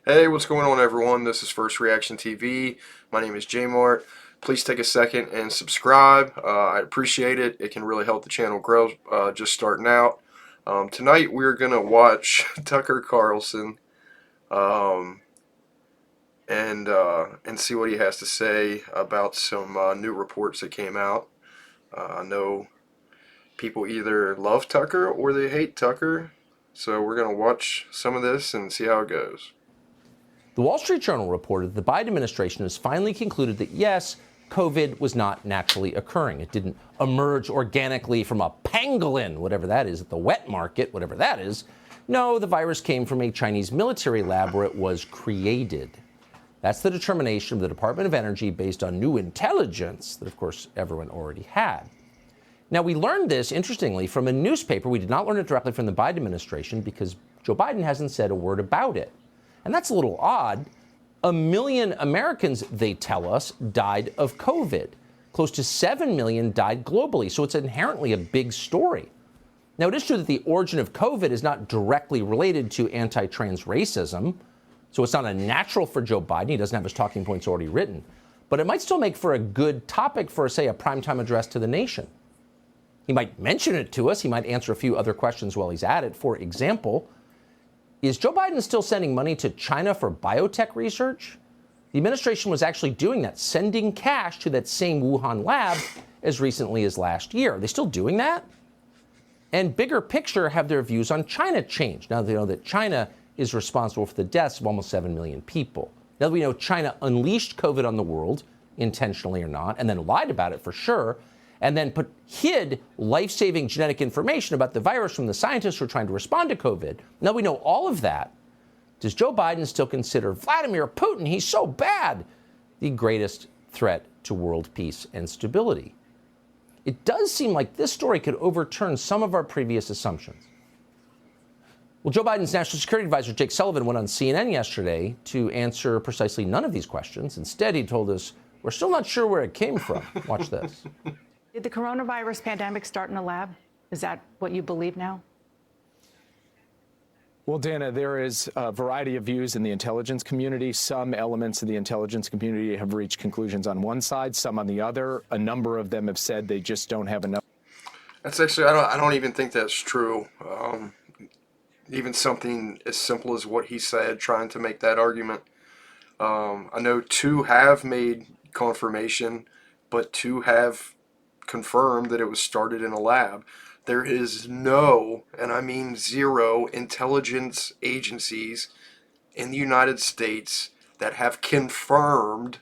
Hey, what's going on, everyone? This is FirstReaction TV. My name is J-Mart. Please take a second and subscribe. I appreciate it. It can really help the channel grow just starting out. Tonight we're going to watch Tucker Carlson and see what he has to say about some new reports that came out. I know people either love Tucker or they hate Tucker. So we're going to watch some of this and see how it goes. The Wall Street Journal reported that the Biden administration has finally concluded that, yes, COVID was not naturally occurring. It didn't emerge organically from a pangolin, whatever that is, at the wet market, whatever that is. No, the virus came from a Chinese military lab where it was created. That's the determination of the Department of Energy based on new intelligence that, of course, everyone already had. Now, we learned this, interestingly, from a newspaper. We did not learn it directly from the Biden administration because Joe Biden hasn't said a word about it. And that's a little odd. 1 million Americans, they tell us, died of COVID. Close to 7 million died globally. So it's inherently a big story. Now, it is true that the origin of COVID is not directly related to anti-trans racism. So it's not unnatural for Joe Biden. He doesn't have his talking points already written. But it might still make for a good topic for, say, a primetime address to the nation. He might mention it to us. He might answer a few other questions while he's at it. For example, is Joe Biden still sending money to China for biotech research? The administration was actually doing that, sending cash to that same Wuhan lab as recently as last year. Are they still doing that? And bigger picture, have their views on China changed now that they know that China is responsible for the deaths of almost 7 million people? Now that we know China unleashed COVID on the world, intentionally or not, and then lied about it for sure, and then hid life-saving genetic information about the virus from the scientists who are trying to respond to COVID. Now we know all of that. Does Joe Biden still consider Vladimir Putin, he's so bad, the greatest threat to world peace and stability? It does seem like this story could overturn some of our previous assumptions. Well, Joe Biden's National Security Advisor, Jake Sullivan, went on CNN yesterday to answer precisely none of these questions. Instead, he told us, we're still not sure where it came from. Watch this. Did the coronavirus pandemic start in a lab? Is that what you believe now? Well, Dana, there is a variety of views in the intelligence community. Some elements of the intelligence community have reached conclusions on one side, some on the other. A number of them have said they just don't have enough. That's actually, I don't even think that's true. Even something as simple as what he said, trying to make that argument. I know 2 have made confirmation, but 2 have confirmed that it was started in a lab. There is no, and I mean 0, intelligence agencies in the United States that have confirmed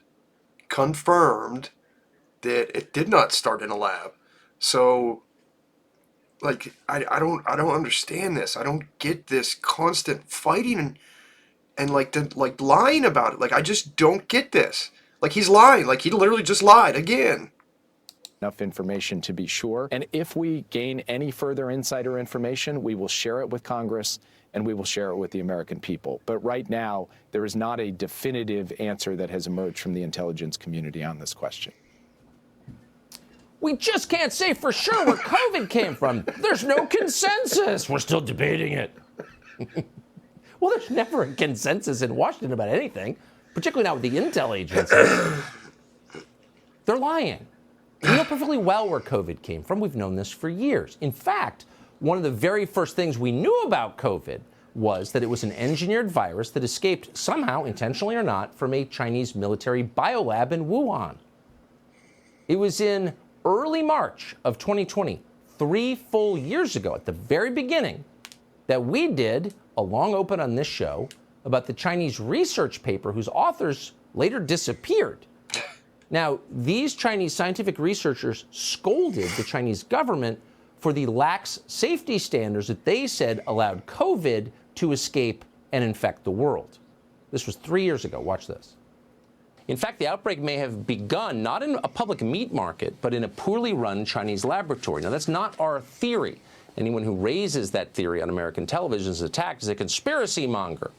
that it did not start in a lab. So, like, I don't understand this. I don't get this constant fighting and like lying about it. Like, I just don't get this. Like, he's lying. Like, he literally just lied again. Enough information to be sure. And if we gain any further insider information, we will share it with Congress and we will share it with the American people. But right now, there is not a definitive answer that has emerged from the intelligence community on this question. We just can't say for sure where COVID came from. There's no consensus. We're still debating it. Well, there's never a consensus in Washington about anything, particularly not with the intel agencies. They're lying. We know perfectly well where COVID came from. We've known this for years. In fact, one of the very first things we knew about COVID was that it was an engineered virus that escaped somehow, intentionally or not, from a Chinese military biolab in Wuhan. It was in early March of 2020, 3 full years ago, at the very beginning, that we did a long open on this show about the Chinese research paper whose authors later disappeared. Now, these Chinese scientific researchers scolded the Chinese government for the lax safety standards that they said allowed COVID to escape and infect the world. This was 3 years ago. Watch this. In fact, the outbreak may have begun not in a public meat market, but in a poorly run Chinese laboratory. Now, that's not our theory. Anyone who raises that theory on American television is attacked as a conspiracy monger.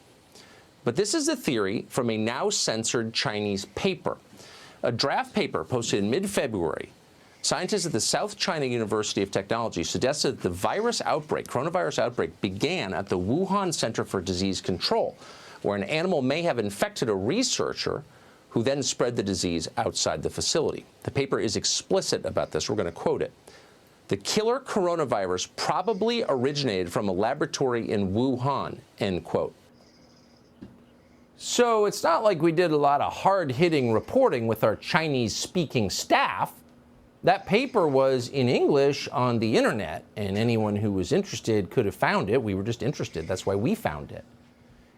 But this is a theory from a now censored Chinese paper. A draft paper posted in mid-February, scientists at the South China University of Technology suggested that the coronavirus outbreak began at the Wuhan Center for Disease Control, where an animal may have infected a researcher who then spread the disease outside the facility. The paper is explicit about this. We're going to quote it. The killer coronavirus probably originated from a laboratory in Wuhan, end quote. So it's not like we did a lot of hard-hitting reporting with our Chinese-speaking staff. That paper was in English on the internet, and anyone who was interested could have found it. We were just interested. That's why we found it.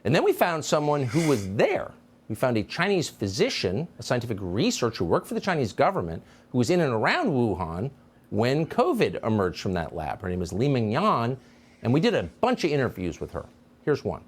And then we found someone who was there. We found a Chinese physician, a scientific researcher who worked for the Chinese government, who was in and around Wuhan when COVID emerged from that lab. Her name is Li Mingyan, and we did a bunch of interviews with her. Here's one.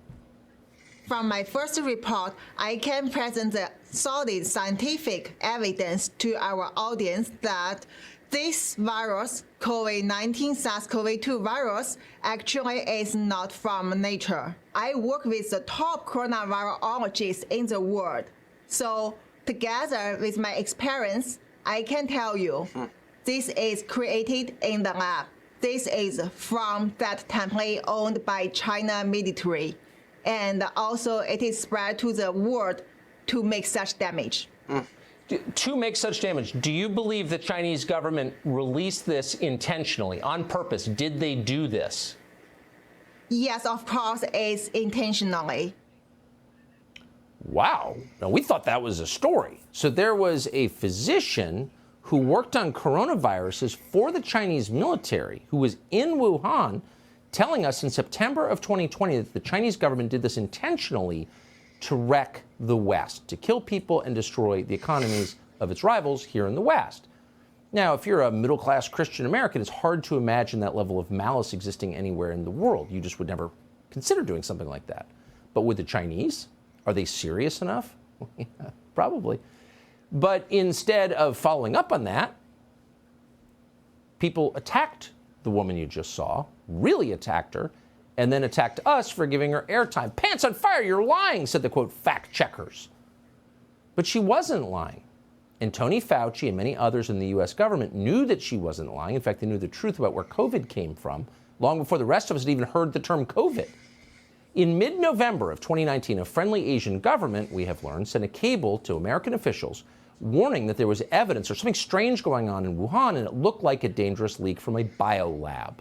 From my first report, I can present the solid scientific evidence to our audience that this virus, COVID-19 SARS-CoV-2 virus, actually is not from nature. I work with the top coronavirologists in the world. So together with my experience, I can tell you, this is created in the lab. This is from that template owned by China military. And also it is spread to the world to make such damage. To make such damage, do you believe the Chinese government released this intentionally, on purpose? Did they do this? Yes, of course, it's intentionally. Wow. Now, we thought that was a story. So there was a physician who worked on coronaviruses for the Chinese military who was in Wuhan telling us in September of 2020 that the Chinese government did this intentionally to wreck the West, to kill people and destroy the economies of its rivals here in the West. Now, if you're a middle-class Christian American, it's hard to imagine that level of malice existing anywhere in the world. You just would never consider doing something like that. But with the Chinese, are they serious enough? Yeah, probably. But instead of following up on that, people attacked the woman you just saw, really attacked her, and then attacked us for giving her airtime. Pants on fire, you're lying, said the, quote, fact checkers. But she wasn't lying. And Tony Fauci and many others in the U.S. government knew that she wasn't lying. In fact, they knew the truth about where COVID came from long before the rest of us had even heard the term COVID. In mid-November of 2019, a friendly Asian government, we have learned, sent a cable to American officials warning that there was evidence or something strange going on in Wuhan, and it looked like a dangerous leak from a biolab.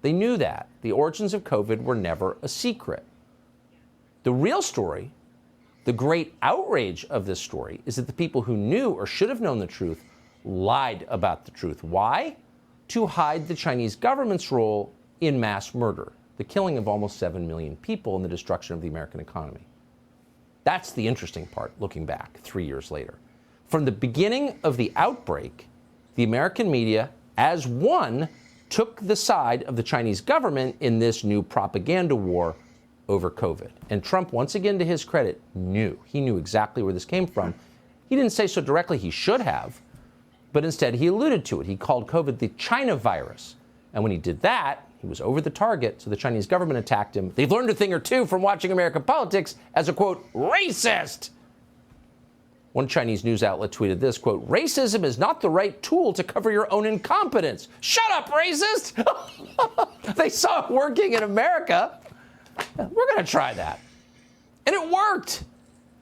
They knew that. The origins of COVID were never a secret. The real story, the great outrage of this story, is that the people who knew or should have known the truth lied about the truth. Why? To hide the Chinese government's role in mass murder, the killing of almost 7 million people and the destruction of the American economy. That's the interesting part, looking back 3 years later. From the beginning of the outbreak, the American media, as one, took the side of the Chinese government in this new propaganda war over COVID. And Trump, once again, to his credit, knew. He knew exactly where this came from. He didn't say so directly, he should have, but instead he alluded to it. He called COVID the China virus. And when he did that, he was over the target, so the Chinese government attacked him. They've learned a thing or two from watching American politics as a, quote, racist. One Chinese news outlet tweeted this, quote, racism is not the right tool to cover your own incompetence. Shut up, racist! They saw it working in America. We're going to try that. And it worked.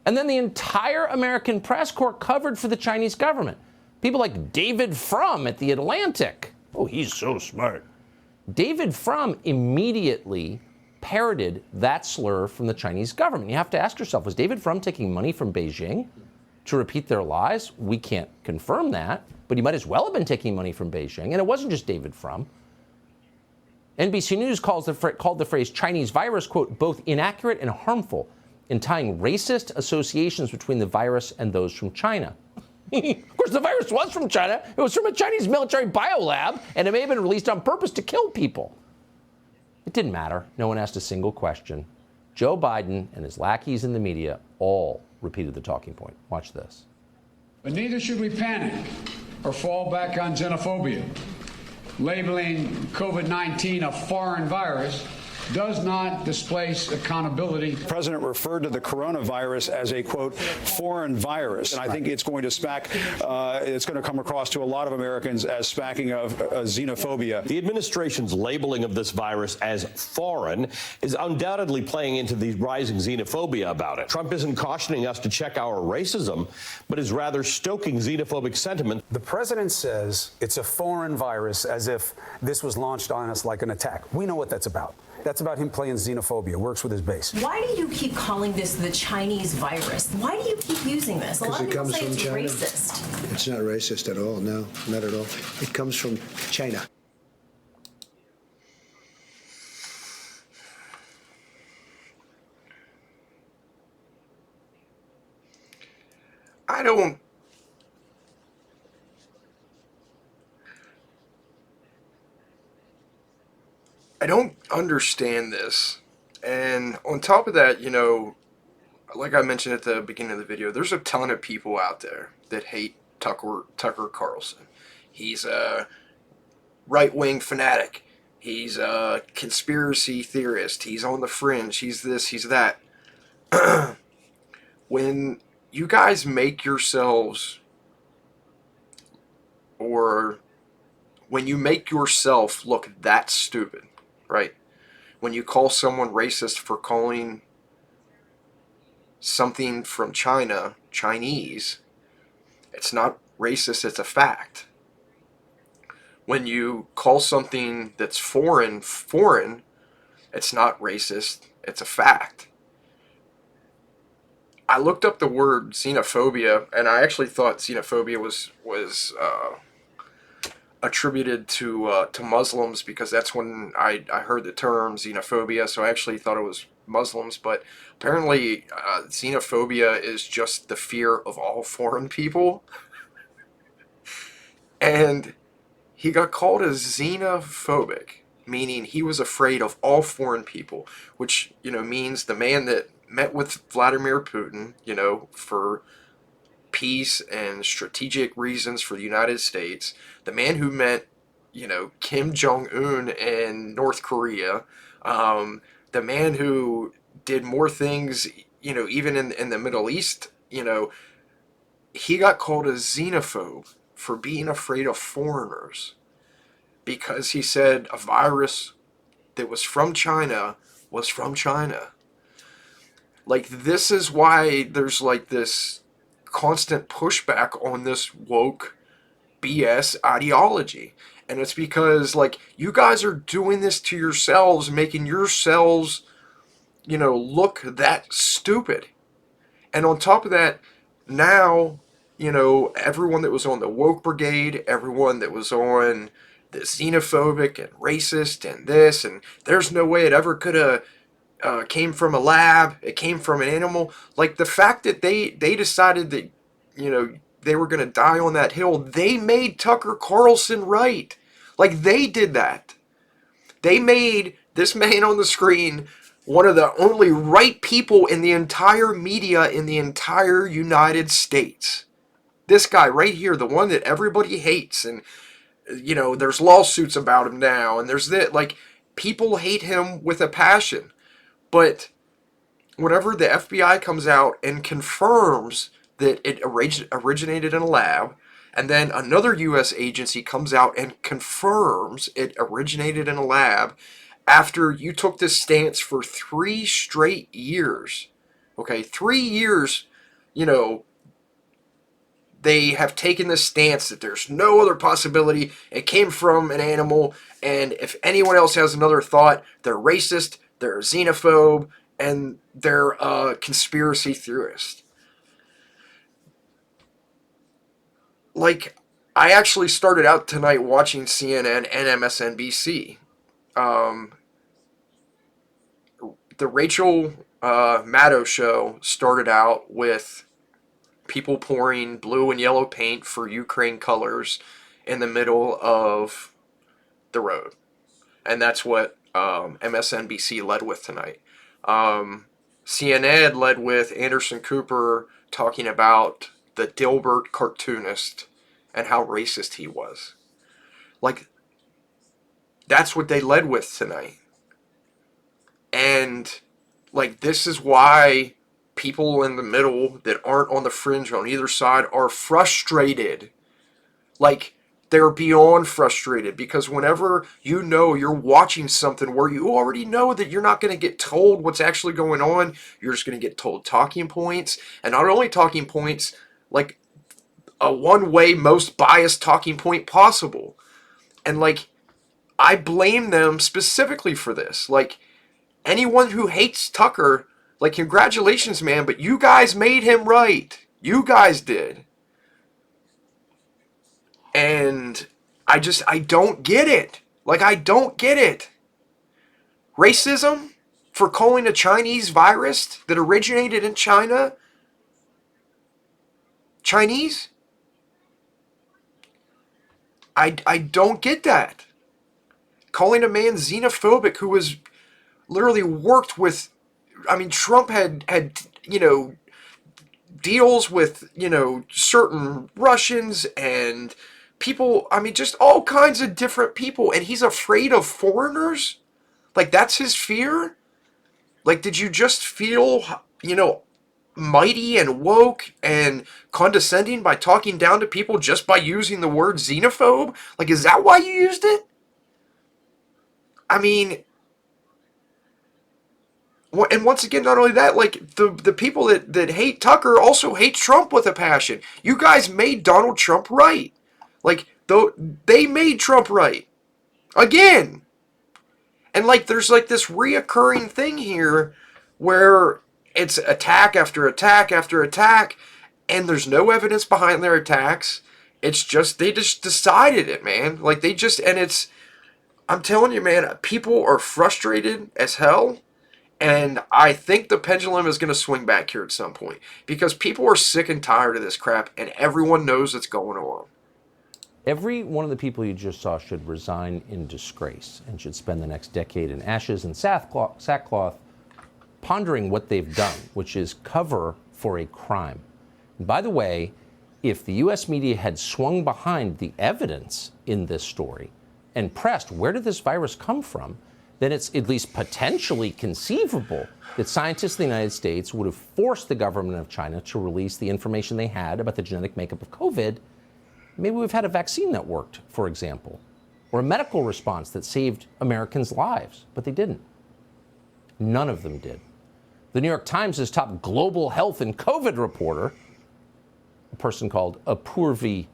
And then the entire American press corps covered for the Chinese government. People like David Frum at The Atlantic. Oh, he's so smart. David Frum immediately parroted that slur from the Chinese government. You have to ask yourself, was David Frum taking money from Beijing to repeat their lies? We can't confirm that, but he might as well have been taking money from Beijing. And it wasn't just David Frum. NBC News called the phrase Chinese virus, quote, both inaccurate and harmful in tying racist associations between the virus and those from China. Of course, the virus was from China. It was from a Chinese military biolab, and it may have been released on purpose to kill people. It didn't matter. No one asked a single question. Joe Biden and his lackeys in the media all repeated the talking point. Watch this. But neither should we panic or fall back on xenophobia. Labeling COVID-19 a foreign virus does not displace accountability. The president referred to the coronavirus as a, quote, foreign virus. And I think it's going to it's going to come across to a lot of Americans as smacking of xenophobia. The administration's labeling of this virus as foreign is undoubtedly playing into the rising xenophobia about it. Trump isn't cautioning us to check our racism, but is rather stoking xenophobic sentiment. The president says it's a foreign virus as if this was launched on us like an attack. We know what that's about. That's about him playing xenophobia, works with his base. Why do you keep calling this the Chinese virus? Why do you keep using this? A lot of people say it's racist. It's not racist at all, no, not at all. It comes from China. I don't understand this. And on top of that, you know, like I mentioned at the beginning of the video, there's a ton of people out there that hate Tucker Carlson. He's a right-wing fanatic. He's a conspiracy theorist. He's on the fringe. He's this, he's that. When you guys make yourselves, or when you make yourself look that stupid, right? When you call someone racist for calling something from China Chinese, it's not racist, it's a fact. When you call something that's foreign, it's not racist, it's a fact. I looked up the word xenophobia, and I actually thought xenophobia was attributed to Muslims, because that's when I heard the term xenophobia, so I actually thought it was Muslims, but apparently xenophobia is just the fear of all foreign people. And he got called as xenophobic, meaning he was afraid of all foreign people, which, you know, means the man that met with Vladimir Putin, you know, for peace and strategic reasons for the United States, the man who met, you know, Kim Jong-un in North Korea, the man who did more things, you know, even in the Middle East, you know, he got called a xenophobe for being afraid of foreigners, because he said a virus that was from China was from China. Like, this is why there's like this constant pushback on this woke BS ideology. And it's because, like, you guys are doing this to yourselves, making yourselves, you know, look that stupid. And on top of that, now, you know, everyone that was on the woke brigade, everyone that was on the xenophobic and racist and this, and there's no way it ever could have came from a lab, it came from an animal. Like, the fact that they decided that, you know, they were going to die on that hill, they made Tucker Carlson right. Like, they did that. They made this man on the screen one of the only right people in the entire media in the entire United States. This guy right here, the one that everybody hates, and, you know, there's lawsuits about him now, and there's that, like, people hate him with a passion. But whenever the FBI comes out and confirms that it originated in a lab, and then another U.S. agency comes out and confirms it originated in a lab, after you took this stance for 3 straight years, okay, 3 years, you know, they have taken this stance that there's no other possibility, it came from an animal, and if anyone else has another thought, they're racist, they're a xenophobe, and they're a conspiracy theorist. Like, I actually started out tonight watching CNN and MSNBC. The Rachel Maddow show started out with people pouring blue and yellow paint for Ukraine colors in the middle of the road. And that's what MSNBC led with tonight. CNN led with Anderson Cooper talking about the Dilbert cartoonist and how racist he was. Like, that's what they led with tonight. And, like, this is why people in the middle that aren't on the fringe on either side are frustrated. Like, they're beyond frustrated, because whenever you know you're watching something where you already know that you're not going to get told what's actually going on, you're just going to get told talking points, and not only talking points, like a one-way, most biased talking point possible. And, like, I blame them specifically for this. Like, anyone who hates Tucker, like, congratulations, man, but you guys made him right. You guys did. And I don't get it. Like, I don't get it. Racism for calling a Chinese virus that originated in China Chinese? I don't get that. Calling a man xenophobic who was literally worked with, I mean, Trump had deals with, certain Russians and people, I mean, just all kinds of different people, and he's afraid of foreigners? Like, that's his fear? Like, did you just feel, mighty and woke and condescending by talking down to people just by using the word xenophobe? Like, is that why you used it? I mean, and once again, not only that, like, the people that hate Tucker also hate Trump with a passion. You guys made Donald Trump right. Like, they made Trump right. Again. And, like, there's, like, this reoccurring thing here where it's attack after attack after attack, and there's no evidence behind their attacks. It's just, they just decided it, man. Like, they just, and it's, I'm telling you, man, people are frustrated as hell. And I think the pendulum is going to swing back here at some point, because people are sick and tired of this crap, and everyone knows what's going on. Every one of the people you just saw should resign in disgrace and should spend the next decade in ashes and sackcloth pondering what they've done, which is cover for a crime. And by the way, if the U.S. media had swung behind the evidence in this story and pressed, where did this virus come from, then it's at least potentially conceivable that scientists in the United States would have forced the government of China to release the information they had about the genetic makeup of COVID. Maybe we've had a vaccine that worked, for example, or a medical response that saved Americans' lives, but they didn't. None of them did. The New York Times' top global health and COVID reporter, a person called Purva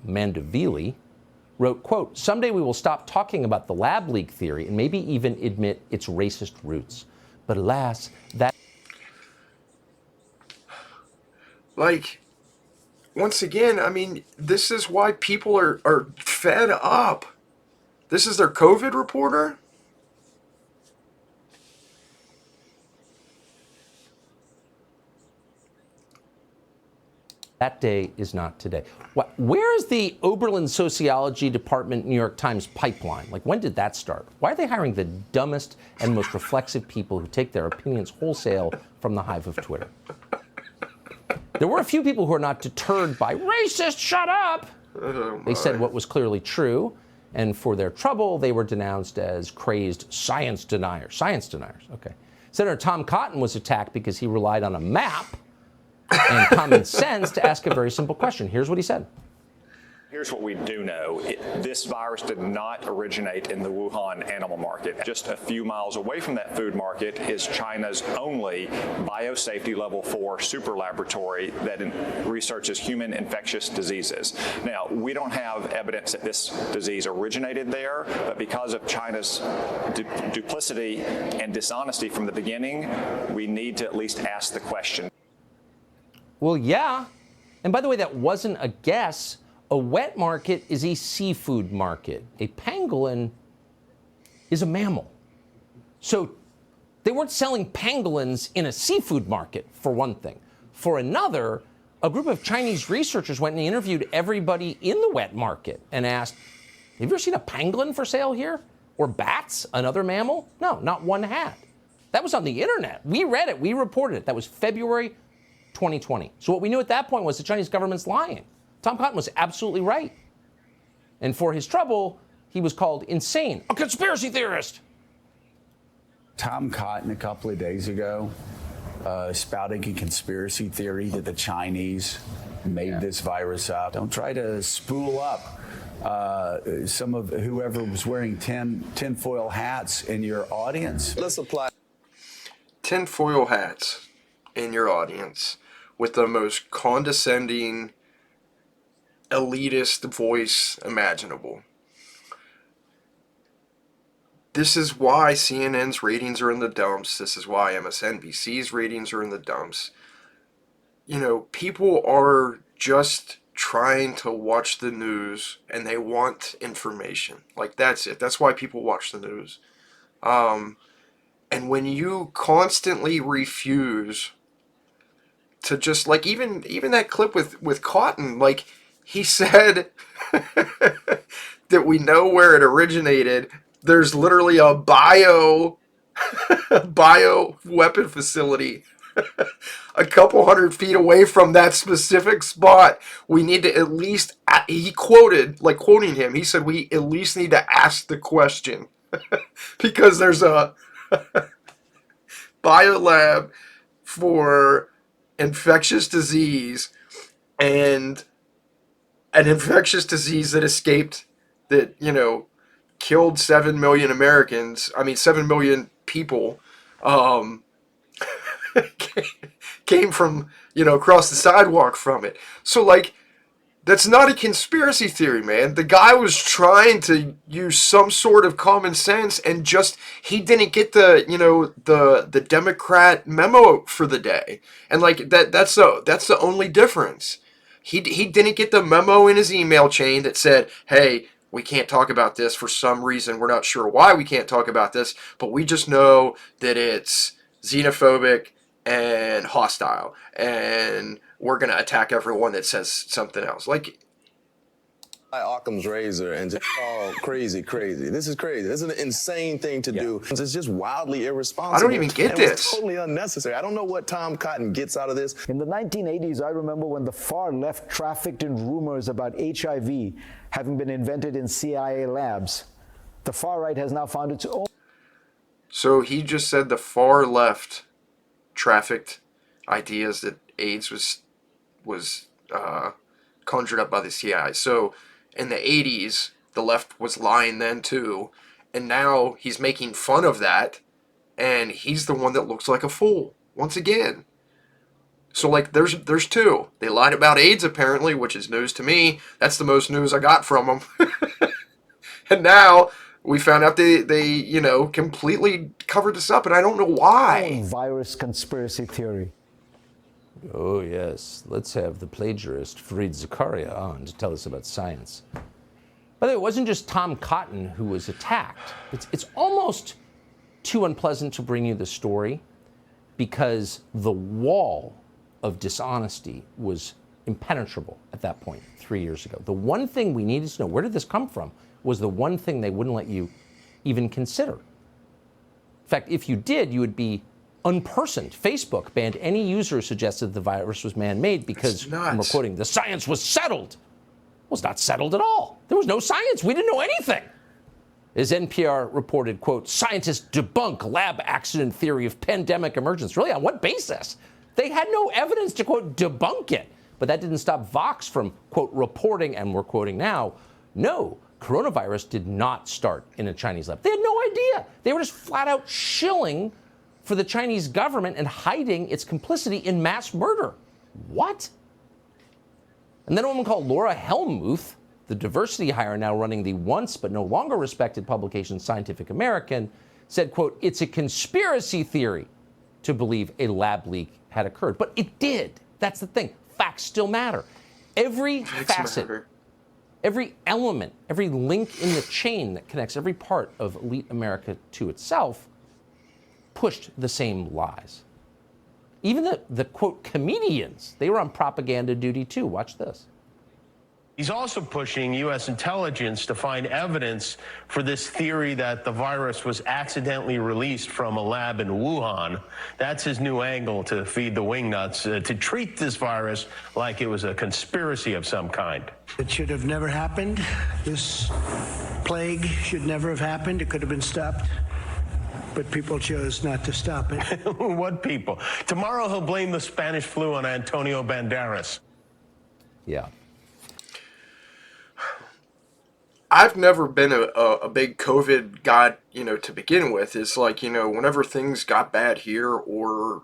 Mandavili, wrote, quote, "Someday we will stop talking about the lab leak theory and maybe even admit its racist roots. But alas, that..." Like, once again, I mean, this is why people are fed up. This is their COVID reporter? That day is not today. Where is the Oberlin Sociology Department New York Times pipeline? Like, when did that start? Why are they hiring the dumbest and most reflexive people who take their opinions wholesale from the hive of Twitter? There were a few people who are not deterred by racist, shut up. They said what was clearly true, and for their trouble, they were denounced as crazed science deniers. Science deniers, okay. Senator Tom Cotton was attacked because he relied on a map and common sense to ask a very simple question. Here's what he said. Here's what we do know. This virus did not originate in the Wuhan animal market. Just a few miles away from that food market is China's only biosafety level 4 super laboratory that researches human infectious diseases. Now, we don't have evidence that this disease originated there, but because of China's duplicity and dishonesty from the beginning, we need to at least ask the question. Well, yeah. And by the way, that wasn't a guess. A wet market is a seafood market. A pangolin is a mammal. So they weren't selling pangolins in a seafood market, for one thing. For another, a group of Chinese researchers went and interviewed everybody in the wet market and asked, have you ever seen a pangolin for sale here? Or bats, another mammal? No, not one had. That was on the internet. We read it. We reported it. That was February 2020. So what we knew at that point was the Chinese government's lying. Tom Cotton was absolutely right. And for his trouble, he was called insane, a conspiracy theorist. Tom Cotton a couple of days ago spouting a conspiracy theory that the Chinese made this virus up. Don't try to spool up some of whoever was wearing tinfoil hats in your audience. Let's apply tinfoil hats in your audience with the most condescending, elitist voice imaginable. This is why CNN's ratings are in the dumps. This is why MSNBC's ratings are in the dumps. You know, people are just trying to watch the news and they want information. Like, that's it. That's why people watch the news. And when you constantly refuse to just, like, even that clip with Cotton, like, he said that we know where it originated. There's literally a bio weapon facility a couple 100 feet away from that specific spot. We need to at least, he quoted, like quoting him, he said, we at least need to ask the question because there's a biolab for infectious disease and an infectious disease that escaped, that, you know, killed 7 million Americans, 7 million people, came from, you know, across the sidewalk from it. So, like, that's not a conspiracy theory, man. The guy was trying to use some sort of common sense and just, he didn't get the, you know, the Democrat memo for the day. And, like, that's the only difference. He didn't get the memo in his email chain that said, hey, we can't talk about this for some reason. We're not sure why we can't talk about this, but we just know that it's xenophobic and hostile, and we're going to attack everyone that says something else. Like, Occam's razor and just crazy. This is crazy. This is an insane thing to do. It's just wildly irresponsible. I don't even get this. It's totally unnecessary. I don't know what Tom Cotton gets out of this. In the 1980s, I remember when the far left trafficked in rumors about HIV having been invented in CIA labs. The far right has now found its own. So he just said the far left trafficked ideas that AIDS was conjured up by the CIA. So in the 80s, the left was lying then too, and now he's making fun of that, and he's the one that looks like a fool once again. So, like, there's two. They lied about AIDS apparently, which is news to me. That's the most news I got from them. And now we found out they you know, completely covered this up, and I don't know why. Virus conspiracy theory. Oh, yes. Let's have the plagiarist Fareed Zakaria on to tell us about science. By the way, it wasn't just Tom Cotton who was attacked. It's almost too unpleasant to bring you the story because the wall of dishonesty was impenetrable at that point 3 years ago. The one thing we needed to know, where did this come from, was the one thing they wouldn't let you even consider. In fact, if you did, you would be unpersoned. Facebook banned any user who suggested the virus was man-made because, I'm quoting, the science was settled. Well, it's not settled at all. There was no science. We didn't know anything. As NPR reported, quote, scientists debunk lab accident theory of pandemic emergence. Really, on what basis? They had no evidence to, quote, debunk it. But that didn't stop Vox from, quote, reporting, and we're quoting now, no, coronavirus did not start in a Chinese lab. They had no idea. They were just flat out shilling for the Chinese government and hiding its complicity in mass murder. What? And then a woman called Laura Helmuth, the diversity hire now running the once but no longer respected publication Scientific American, said, quote, it's a conspiracy theory to believe a lab leak had occurred. But it did. That's the thing. Facts still matter. Every facet, every element, every link in the chain that connects every part of elite America to itself pushed the same lies. Even the quote, comedians, they were on propaganda duty too. Watch this. He's also pushing U.S. intelligence to find evidence for this theory that the virus was accidentally released from a lab in Wuhan. That's his new angle to feed the wingnuts, to treat this virus like it was a conspiracy of some kind. It should have never happened. This plague should never have happened. It could have been stopped but people chose not to stop it. What people? Tomorrow he'll blame the Spanish flu on Antonio Banderas. Yeah. I've never been a big COVID guy, to begin with. It's like, whenever things got bad here or,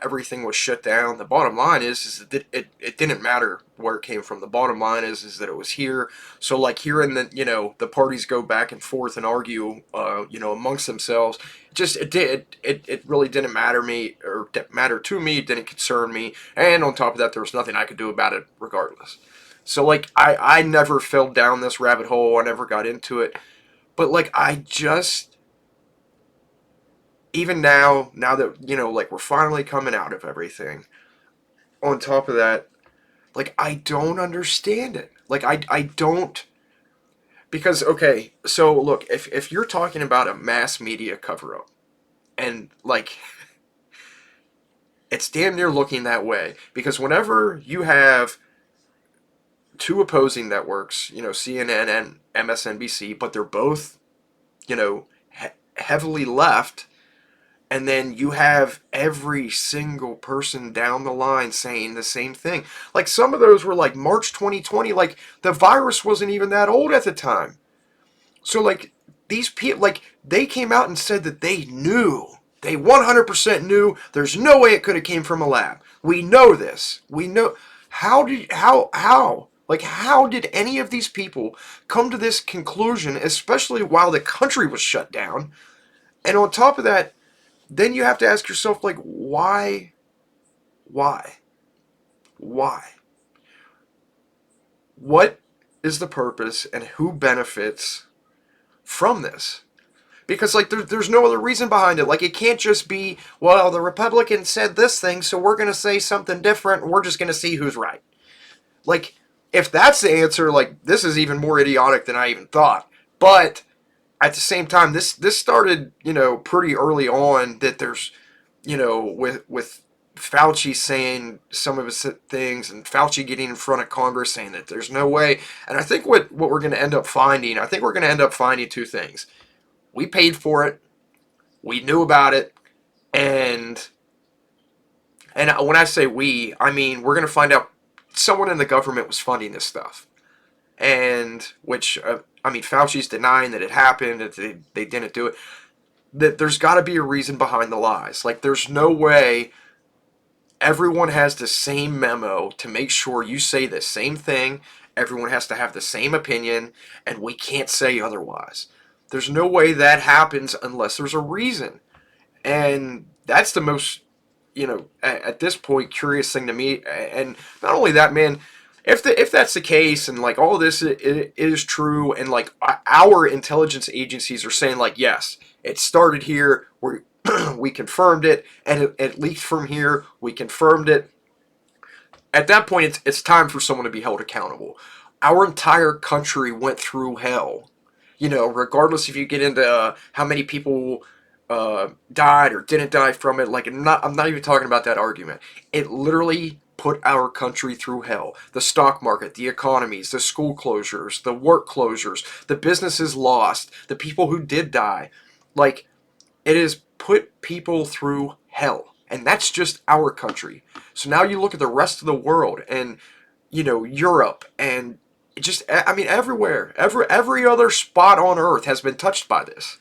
everything was shut down, the bottom line is that it didn't matter where it came from. The bottom line is that it was here. So like hearing that, the parties go back and forth and argue, amongst themselves, it really didn't matter to me, didn't concern me. And on top of that, there was nothing I could do about it regardless. So, like, I never fell down this rabbit hole. I never got into it. But, like, even now that, like, we're finally coming out of everything, on top of that, like, I don't understand it. Like, I don't, because, okay, so, look, if you're talking about a mass media cover-up, and, like, it's damn near looking that way, because whenever you have two opposing networks, CNN and MSNBC, but they're both, heavily left, and then you have every single person down the line saying the same thing. Like, some of those were like March 2020, like, the virus wasn't even that old at the time. So, like, these people, like, they came out and said that they knew. They 100% knew. There's no way it could have came from a lab. We know this. We know. How? Like, how did any of these people come to this conclusion, especially while the country was shut down? And on top of that, then you have to ask yourself, like, why? Why? What is the purpose and who benefits from this? Because, like, there's no other reason behind it. Like, it can't just be, well, the Republicans said this thing, so we're going to say something different, and we're just going to see who's right. Like, if that's the answer, like, this is even more idiotic than I even thought. But at the same time, this started, pretty early on, that there's, with Fauci saying some of his things, and Fauci getting in front of Congress saying that there's no way. And I think what we're going to end up finding, two things. We paid for it. We knew about it. And when I say we, I mean, we're going to find out someone in the government was funding this stuff. And which, Fauci's denying that it happened, that they didn't do it. That there's got to be a reason behind the lies. Like, there's no way everyone has the same memo to make sure you say the same thing. Everyone has to have the same opinion, and we can't say otherwise. There's no way that happens unless there's a reason. And that's the most, at this point, curious thing to me. And not only that, man, if that's the case, and like all this is true, and like our intelligence agencies are saying, like, yes, it started here, we confirmed it, and it leaked from here, we confirmed it. At that point, it's time for someone to be held accountable. Our entire country went through hell. Regardless if you get into how many people died or didn't die from it. Like, I'm not even talking about that argument. It literally put our country through hell. The stock market, the economies, the school closures, the work closures, the businesses lost, the people who did die. Like, it has put people through hell. And that's just our country. So now you look at the rest of the world and, Europe and just, everywhere. Every other spot on earth has been touched by this.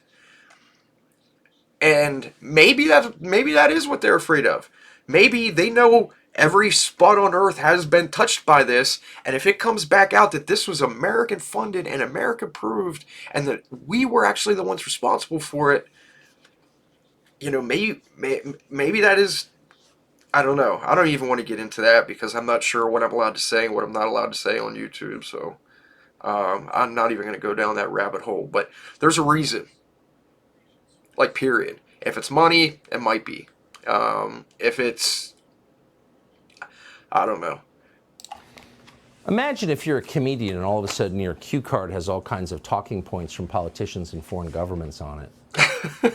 And maybe that is what they're afraid of. Maybe they know every spot on earth has been touched by this, and if it comes back out that this was American funded and America approved, and that we were actually the ones responsible for it, maybe that is, I don't know. I don't even want to get into that because I'm not sure what I'm allowed to say and what I'm not allowed to say on YouTube. So I'm not even going to go down that rabbit hole. But there's a reason. Like, period. If it's money, it might be. If it's, I don't know. Imagine if you're a comedian and all of a sudden your cue card has all kinds of talking points from politicians and foreign governments on it.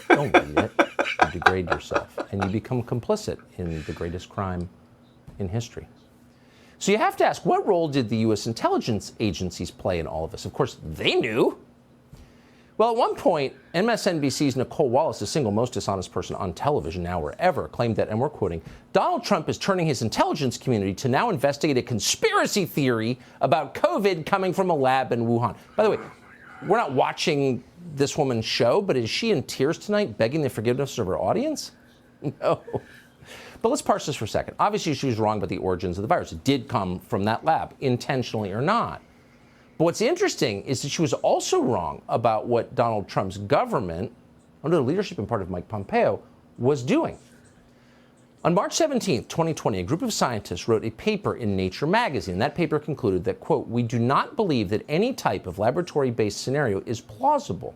Don't read it. You degrade yourself, and you become complicit in the greatest crime in history. So you have to ask, what role did the U.S. intelligence agencies play in all of this? Of course, they knew. Well, at one point, MSNBC's Nicole Wallace, the single most dishonest person on television now or ever, claimed that, and we're quoting, Donald Trump is turning his intelligence community to now investigate a conspiracy theory about COVID coming from a lab in Wuhan. By the way, we're not watching this woman's show, but is she in tears tonight begging the forgiveness of her audience? No. But let's parse this for a second. Obviously, she was wrong about the origins of the virus. It did come from that lab, intentionally or not. But what's interesting is that she was also wrong about what Donald Trump's government, under the leadership and part of Mike Pompeo, was doing. On March 17, 2020, a group of scientists wrote a paper in Nature magazine. That paper concluded that, quote, we do not believe that any type of laboratory-based scenario is plausible.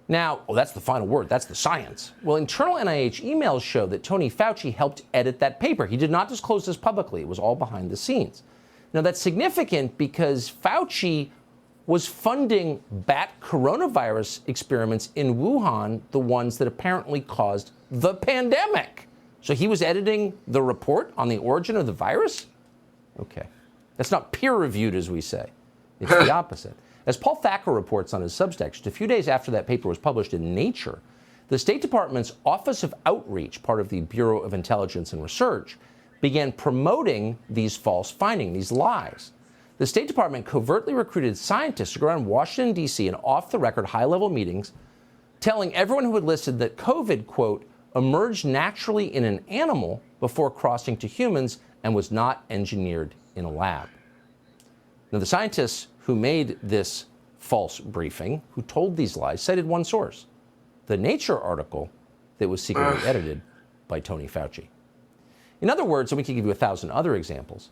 Now, well, that's the final word. That's the science. Well, internal NIH emails show that Tony Fauci helped edit that paper. He did not disclose this publicly. It was all behind the scenes. Now, that's significant because Fauci was funding bat coronavirus experiments in Wuhan, the ones that apparently caused the pandemic. So he was editing the report on the origin of the virus? Okay. That's not peer-reviewed, as we say. It's the opposite. As Paul Thacker reports on his Substack, just a few days after that paper was published in Nature, the State Department's Office of Outreach, part of the Bureau of Intelligence and Research, began promoting these false findings, these lies. The State Department covertly recruited scientists to go around Washington, D.C. in off-the-record high-level meetings, telling everyone who had listed that COVID, quote, emerged naturally in an animal before crossing to humans and was not engineered in a lab. Now, the scientists who made this false briefing, who told these lies, cited one source, the Nature article that was secretly edited by Tony Fauci. In other words, and we can give you 1,000 other examples,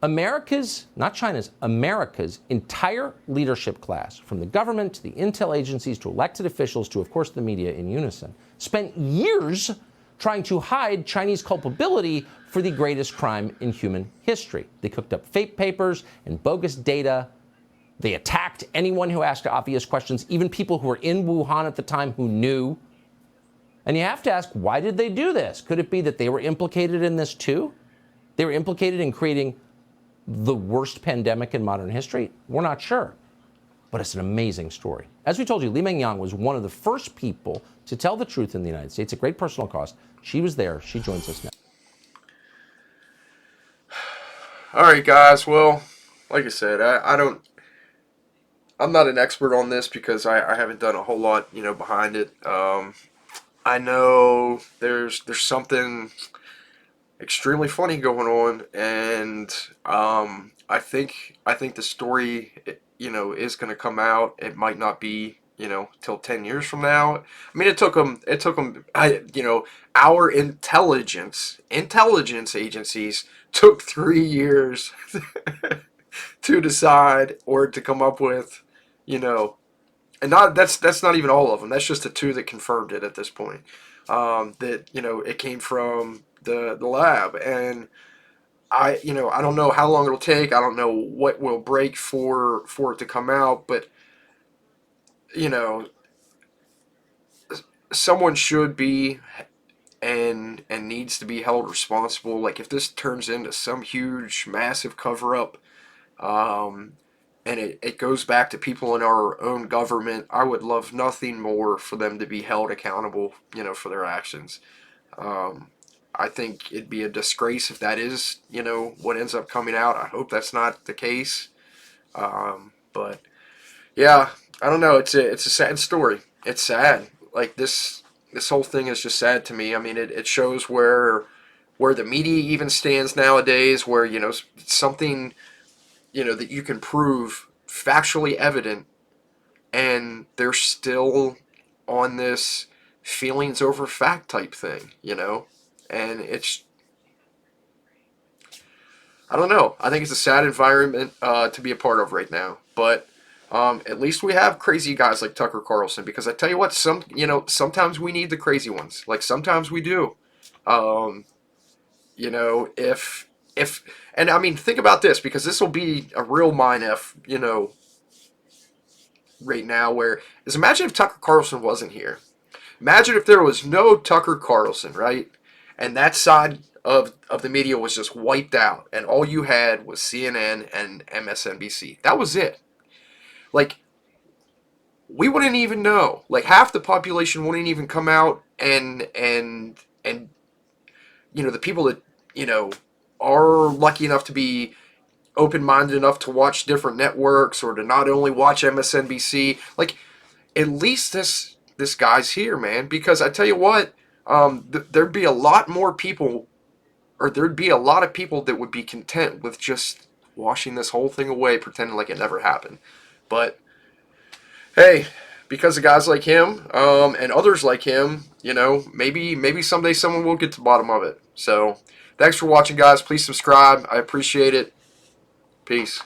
America's, not China's, America's entire leadership class, from the government to the intel agencies to elected officials to, of course, the media in unison, spent years trying to hide Chinese culpability for the greatest crime in human history. They cooked up fake papers and bogus data. They attacked anyone who asked obvious questions, even people who were in Wuhan at the time who knew. And you have to ask, why did they do this? Could it be that they were implicated in this too? They were implicated in creating the worst pandemic in modern history? We're not sure. But it's an amazing story. As we told you, Li Mengyang was one of the first people to tell the truth in the United States at great personal cost. She was there. She joins us now. All right, guys. Well, like I said, I'm not an expert on this because I haven't done a whole lot, behind it. I know there's something extremely funny going on, and I think the story, is going to come out. It might not be, till 10 years from now. I mean, it took them, our intelligence agencies took 3 years to decide or to come up with, and that's not even all of them. That's just the two that confirmed it at this point. That it came from the lab, and I don't know how long it'll take. I don't know what will break for it to come out, but someone should be and needs to be held responsible. Like, if this turns into some huge, massive cover-up, and it goes back to people in our own government, I would love nothing more for them to be held accountable, for their actions. I think it'd be a disgrace if that is, what ends up coming out. I hope that's not the case. But yeah, I don't know. It's a sad story. It's sad. Like, this whole thing is just sad to me. I mean, it shows where the media even stands nowadays, where, something, that you can prove factually evident, and they're still on this feelings over fact type thing, and it's, I don't know. I think it's a sad environment to be a part of right now, but at least we have crazy guys like Tucker Carlson, because I tell you what, sometimes we need the crazy ones. Like, sometimes we do. And I mean, think about this, because this will be a real mind F, right now, where is, imagine if Tucker Carlson wasn't here. Imagine if there was no Tucker Carlson, right? And that side of the media was just wiped out, and all you had was CNN and MSNBC. That was it. Like, we wouldn't even know. Like, half the population wouldn't even come out, and you know, the people that, you know, are lucky enough to be open-minded enough to watch different networks or to not only watch MSNBC, like, at least this guy's here, man. Because I tell you what, there'd be a lot more people, or there'd be a lot of people that would be content with just washing this whole thing away, pretending like it never happened. But hey, because of guys like him, and others like him, you know, maybe someday someone will get to the bottom of it. So thanks for watching, guys. Please subscribe. I appreciate it. Peace.